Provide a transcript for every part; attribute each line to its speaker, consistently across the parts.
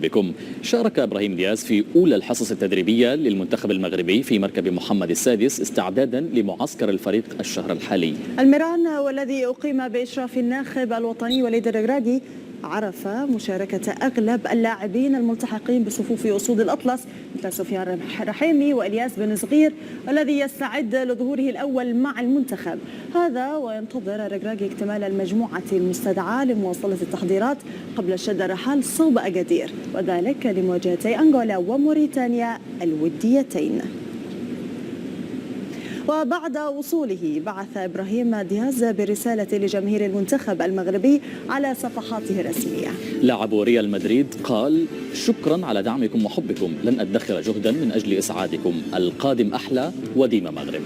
Speaker 1: بكم. شارك إبراهيم دياز في أولى الحصص التدريبية للمنتخب المغربي في مركب محمد السادس استعدادا لمعسكر الفريق الشهر الحالي.
Speaker 2: الميران والذي أقيم بإشراف الناخب الوطني وليد الركراكي عرف مشاركة أغلب اللاعبين الملتحقين بصفوف أسود الأطلس مثل سفيان رحيمي وإلياس بن صغير والذي يستعد لظهوره الأول مع المنتخب هذا، وينتظر الركراكي اكتمال المجموعة المستدعاة لمواصلة التحضيرات قبل شد الرحال صوب أكادير، وذلك لمواجهتي أنغولا وموريتانيا الوديتين. وبعد وصوله بعث إبراهيم دياز برسالة لجماهير المنتخب المغربي على صفحاته الرسمية.
Speaker 1: لاعب ريال مدريد قال: شكرا على دعمكم وحبكم، لن أدخر جهدا من أجل إسعادكم، القادم أحلى وديما مغرب.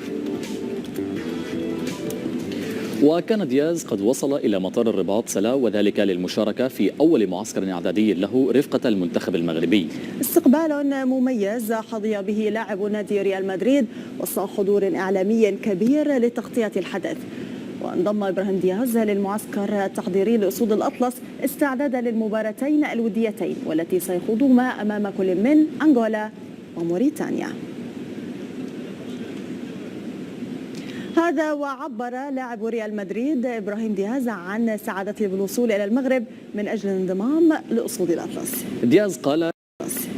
Speaker 1: وكان دياز قد وصل إلى مطار الرباط سلا وذلك للمشاركة في أول معسكر إعدادي له رفقة المنتخب المغربي.
Speaker 2: استقبال مميز حظي به لاعب نادي ريال مدريد وسط حضور إعلامي كبير لتغطية الحدث. وانضم إبراهيم دياز للمعسكر التحضيري لأسود الأطلس استعدادا للمباراتين الوديتين والتي سيخوضهما أمام كل من أنغولا وموريتانيا. هذا وعبر لاعب ريال مدريد إبراهيم دياز عن سعادته بالوصول إلى المغرب من أجل الانضمام لأسود الأطلس.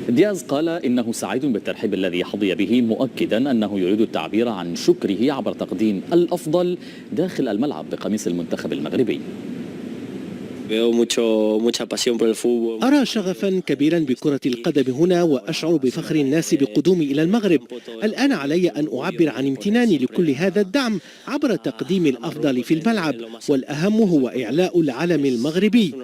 Speaker 1: دياز قال إنه سعيد بالترحيب الذي حظي به، مؤكدا أنه يريد التعبير عن شكره عبر تقديم الأفضل داخل الملعب بقميص المنتخب المغربي.
Speaker 3: أرى شغفا كبيرا بكرة القدم هنا وأشعر بفخر الناس بقدومي إلى المغرب. الآن علي أن أعبر عن امتناني لكل هذا الدعم عبر تقديم الأفضل في الملعب، والأهم هو إعلاء العلم المغربي.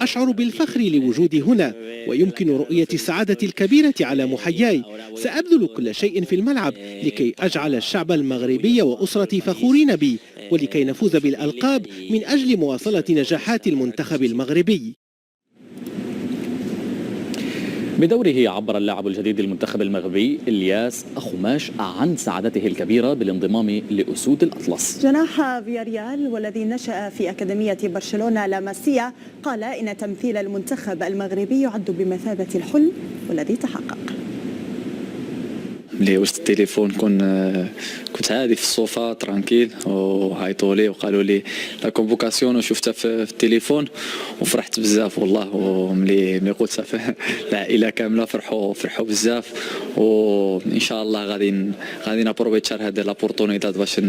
Speaker 3: أشعر بالفخر لوجودي هنا ويمكن رؤية السعادة الكبيرة على محياي. سأبذل كل شيء في الملعب لكي أجعل الشعب المغربي وأسرتي فخورين بي ولكي نفوز بالألقاب من أجل مواصلة نجاحات المنتخب المغربي.
Speaker 1: بدوره عبر اللاعب الجديد للمنتخب المغربي إلياس أخماش عن سعادته الكبيرة بالانضمام لأسود الأطلس.
Speaker 2: جناح فياريال والذي نشأ في أكاديمية برشلونة لا ماسيا قال إن تمثيل المنتخب المغربي يعد بمثابة الحلم والذي تحقق.
Speaker 4: ملي وسط التليفون كنت عادي في الصوفا ترانكيل وهايطوا لي وقالوا لي لا كونفوكاسيون وشفتها في التليفون وفرحت بزاف والله. وملي قلت صافي العائله كامله فرحوا بزاف، وان شاء الله غادي نابروفيتشار هذه لابورتونيتات باش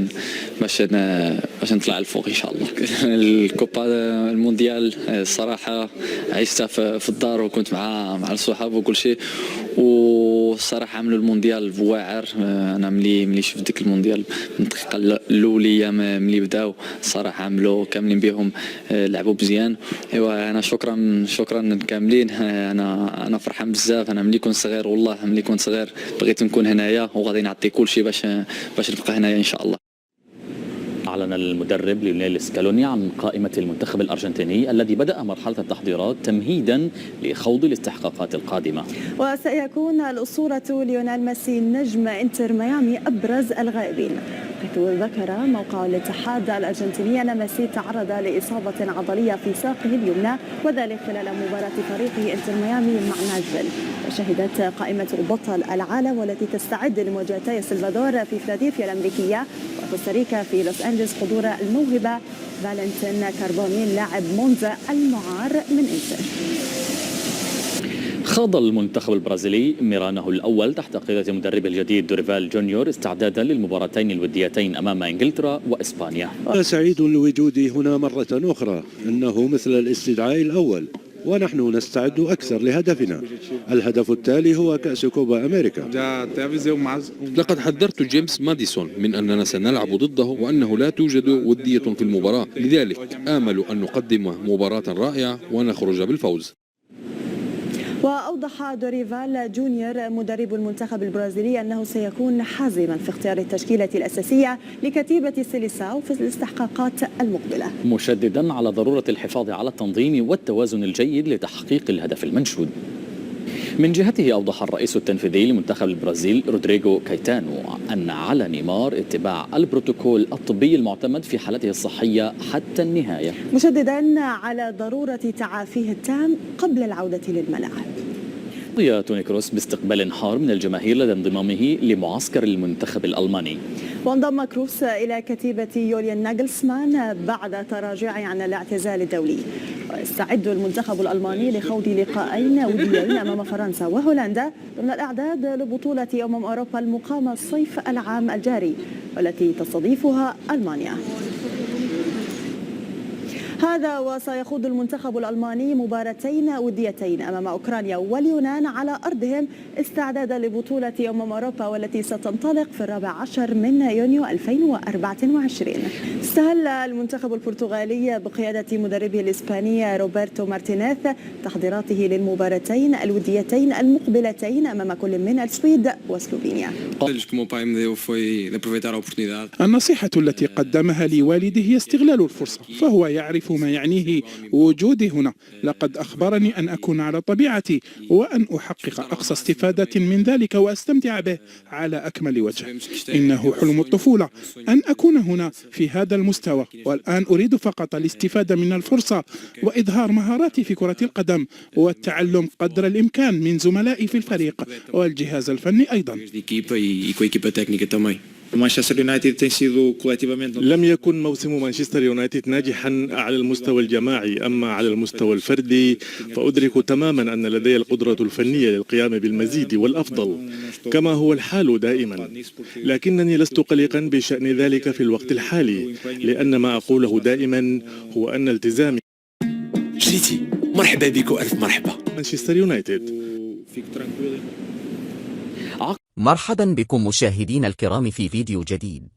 Speaker 4: نطلع الفوق ان شاء الله. الكوبا المونديال الصراحه عشتها في الدار وكنت مع الصحاب وكل شيء، والصراحه عملوا المونديال واعر. انا ملي شفت ديك المونديال من الدقيقه الاوليه ملي بداو الصراحه عملوا كاملين بهم، لعبوا مزيان. ايوا انا شكرا كاملين. انا فرحان بزاف. انا ملي كنت صغير والله ملي كنت صغير بغيت نكون هنايا وغادي نعطي كل شيء باش نبقى هنايا ان شاء الله.
Speaker 1: أعلن المدرب ليونيل سكالوني عن قائمة المنتخب الأرجنتيني الذي بدأ مرحلة التحضيرات تمهيدا لخوض الاستحقاقات القادمة.
Speaker 2: وسيكون الأسطورة ليونيل ميسي نجم انتر ميامي أبرز الغائبين، حيث ذكر موقع الاتحاد الأرجنتيني أن ميسي تعرض لإصابة عضلية في ساقه اليمنى وذلك خلال مباراة فريقه انتر ميامي مع ناشفيل. وشهدت قائمة بطل العالم والتي تستعد لمواجهتي سلفادور في فيلادلفيا الأمريكية وكوستاريكا في لوس أنجلوس حضور الموهبة فالنتين كاربوني لاعب مونزا المعار من انتر.
Speaker 1: خاض المنتخب البرازيلي ميرانه الأول تحت قيادة مدربه الجديد دوريفال جونيور استعدادا للمباراتين الوديتين أمام إنجلترا وإسبانيا.
Speaker 5: أنا سعيد لوجودي هنا مرة أخرى، إنه مثل الاستدعاء الأول ونحن نستعد أكثر لهدفنا. الهدف التالي هو كأس كوبا أمريكا.
Speaker 6: لقد حذرت جيمس ماديسون من أننا سنلعب ضده وأنه لا توجد ودية في المباراة، لذلك آمل أن نقدم مباراة رائعة ونخرج بالفوز.
Speaker 2: وأوضح دوريفال جونيور مدرب المنتخب البرازيلي أنه سيكون حازما في اختيار التشكيلة الأساسية لكتيبة سيليساو في الاستحقاقات المقبلة،
Speaker 1: مشددا على ضرورة الحفاظ على التنظيم والتوازن الجيد لتحقيق الهدف المنشود. من جهته أوضح الرئيس التنفيذي لمنتخب البرازيل رودريغو كايتانو أن على نيمار اتباع البروتوكول الطبي المعتمد في حالته الصحية حتى النهاية،
Speaker 2: مشددا على ضرورة تعافيه التام قبل العودة للملاعب.
Speaker 1: رضي توني كروس باستقبال حار من الجماهير لدى انضمامه لمعسكر المنتخب الألماني.
Speaker 2: وانضم كروس إلى كتيبة يوليان ناغلسمان بعد تراجعه عن الاعتزال الدولي. ويستعد المنتخب الألماني لخوض لقاءين وديين أمام فرنسا وهولندا ضمن الأعداد لبطولة أوروبا المقامة الصيف العام الجاري والتي تستضيفها ألمانيا. هذا وسيخوض المنتخب الألماني مباراتين وديتين أمام أوكرانيا واليونان على أرضهم استعدادا لبطولة أوروبا والتي ستنطلق في 14 من يونيو 2024. استهل المنتخب البرتغالي بقيادة مدربه الإسباني روبرتو مارتينيز تحضيراته للمباراتين الوديتين المقبلتين أمام كل من السويد وسلوفينيا.
Speaker 7: النصيحة التي قدمها لي والدي هي استغلال الفرصة، فهو يعرف ما يعنيه وجودي هنا. لقد أخبرني أن أكون على طبيعتي وأن أحقق أقصى استفادة من ذلك وأستمتع به على أكمل وجه. إنه حلم الطفولة أن أكون هنا في هذا المستوى، والآن أريد فقط الاستفادة من الفرصة وإظهار مهاراتي في كرة القدم والتعلم قدر الإمكان من زملائي في الفريق والجهاز الفني أيضا.
Speaker 8: لم يكن موسم مانشستر يونايتد ناجحا على المستوى الجماعي، أما على المستوى الفردي فأدرك تماما أن لدي القدرة الفنية للقيام بالمزيد والأفضل كما هو الحال دائما، لكنني لست قلقا بشأن ذلك في الوقت الحالي، لأن ما أقوله دائما هو أن التزامي.
Speaker 9: جيتي مرحبا بك وألف مرحبا.
Speaker 8: مانشستر يونايتد.
Speaker 10: مرحبا بكم مشاهدين الكرام في فيديو جديد.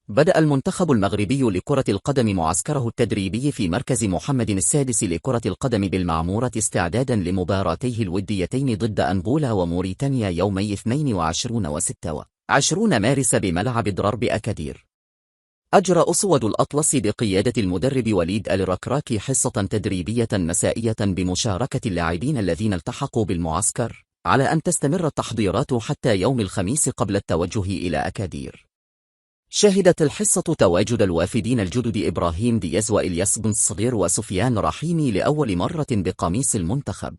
Speaker 10: بدأ المنتخب المغربي لكرة القدم معسكره التدريبي في مركز محمد السادس لكرة القدم بالمعمورة استعدادا لمباراتيه الوديتين ضد أنغولا وموريتانيا يومي 22 و 26 مارس بملعب ضرب أكادير. أجرى أسود الأطلس بقيادة المدرب وليد الركراكي حصة تدريبية مسائية بمشاركة اللاعبين الذين التحقوا بالمعسكر، على أن تستمر التحضيرات حتى يوم الخميس قبل التوجه إلى أكادير. شهدت الحصة تواجد الوافدين الجدد إبراهيم دياز وإلياس بن صغير وسفيان رحيمي لأول مرة بقميص المنتخب.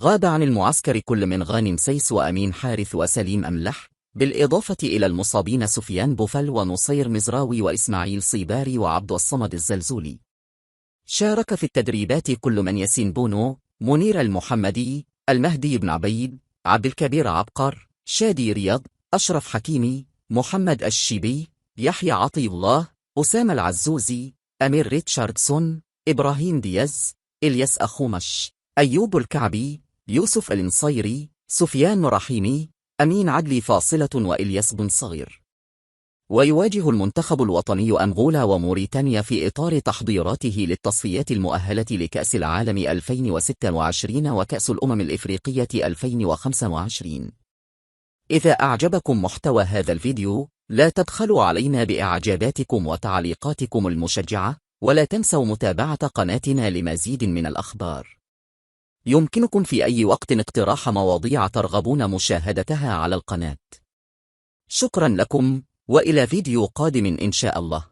Speaker 10: غاب عن المعسكر كل من غانم سيس وأمين حارث وسليم أملح، بالإضافة إلى المصابين سفيان بوفل ونصير مزراوي وإسماعيل صيباري وعبد الصمد الزلزولي. شارك في التدريبات كل من ياسين بونو، منير المحمدي، المهدي بن عبيد، عبد الكبير عبقر، شادي رياض، أشرف حكيمي، محمد الشيبي، يحيى عطي الله، أسامة العزوزي، أمير ريتشاردسون، إبراهيم دياز، إلياس أخومش، أيوب الكعبي، يوسف النصيري، سفيان رحيمي، أمين عدلي فاصلة وإلياس بن صغير. ويواجه المنتخب الوطني أنغولا وموريتانيا في إطار تحضيراته للتصفيات المؤهلة لكأس العالم 2026 وكأس الأمم الإفريقية 2025. إذا أعجبكم محتوى هذا الفيديو لا تبخلوا علينا بإعجاباتكم وتعليقاتكم المشجعة، ولا تنسوا متابعة قناتنا لمزيد من الأخبار. يمكنكم في أي وقت اقتراح مواضيع ترغبون مشاهدتها على القناة. شكرا لكم، وإلى فيديو قادم إن شاء الله.